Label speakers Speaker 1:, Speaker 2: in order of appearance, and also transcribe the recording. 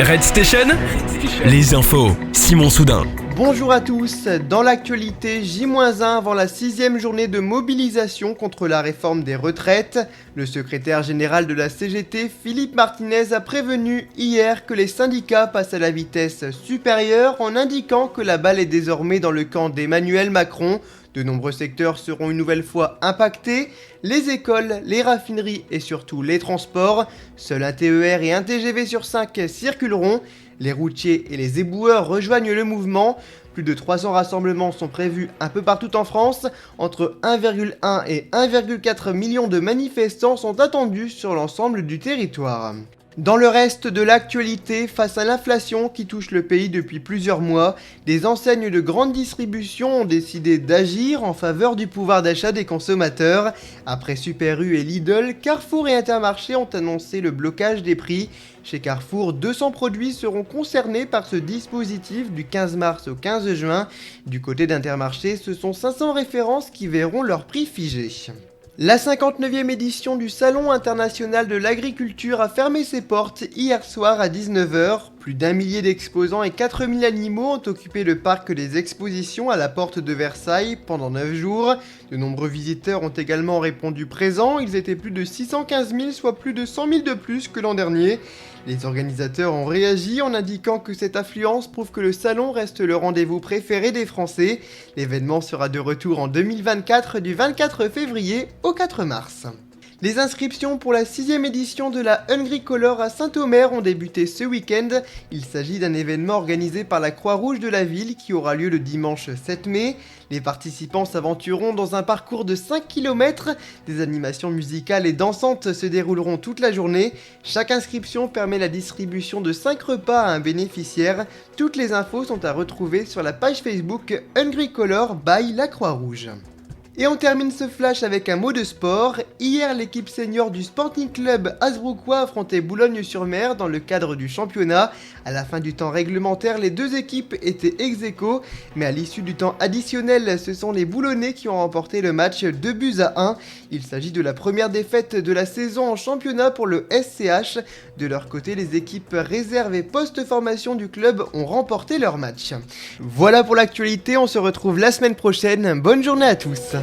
Speaker 1: Red Station, les infos, Simon Soudin.
Speaker 2: Bonjour à tous, dans l'actualité, J-1 avant la 6e journée de mobilisation contre la réforme des retraites. Le secrétaire général de la CGT, Philippe Martinez, a prévenu hier que les syndicats passent à la vitesse supérieure en indiquant que la balle est désormais dans le camp d'Emmanuel Macron. De nombreux secteurs seront une nouvelle fois impactés, les écoles, les raffineries et surtout les transports. Seul un TER et un TGV sur 5 circuleront. Les routiers et les éboueurs rejoignent le mouvement. Plus de 300 rassemblements sont prévus un peu partout en France. Entre 1,1 et 1,4 millions de manifestants sont attendus sur l'ensemble du territoire. Dans le reste de l'actualité, face à l'inflation qui touche le pays depuis plusieurs mois, des enseignes de grande distribution ont décidé d'agir en faveur du pouvoir d'achat des consommateurs. Après Super U et Lidl, Carrefour et Intermarché ont annoncé le blocage des prix. Chez Carrefour, 200 produits seront concernés par ce dispositif du 15 mars au 15 juin. Du côté d'Intermarché, ce sont 500 références qui verront leur prix figé. La 59e édition du Salon international de l'agriculture a fermé ses portes hier soir à 19h. Plus d'1 millier d'exposants et 4000 animaux ont occupé le parc des expositions à la porte de Versailles pendant 9 jours. De nombreux visiteurs ont également répondu présents. Ils étaient plus de 615 000, soit plus de 100 000 de plus que l'an dernier. Les organisateurs ont réagi en indiquant que cette affluence prouve que le salon reste le rendez-vous préféré des Français. L'événement sera de retour en 2024 du 24 février au 4 mars. Les inscriptions pour la 6e édition de la Hungry Color à Saint-Omer ont débuté ce week-end. Il s'agit d'un événement organisé par la Croix-Rouge de la ville qui aura lieu le dimanche 7 mai. Les participants s'aventureront dans un parcours de 5 km. Des animations musicales et dansantes se dérouleront toute la journée. Chaque inscription permet la distribution de 5 repas à un bénéficiaire. Toutes les infos sont à retrouver sur la page Facebook Hungry Color by la Croix-Rouge. Et on termine ce flash avec un mot de sport. Hier, l'équipe senior du Sporting Club Hasbrouckois affrontait Boulogne-sur-Mer dans le cadre du championnat. À la fin du temps réglementaire, les deux équipes étaient ex-aequo, mais à l'issue du temps additionnel, ce sont les Boulonnais qui ont remporté le match 2-1. Il s'agit de la première défaite de la saison en championnat pour le SCH. De leur côté, les équipes réserves et post-formation du club ont remporté leur match. Voilà pour l'actualité, on se retrouve la semaine prochaine. Bonne journée à tous.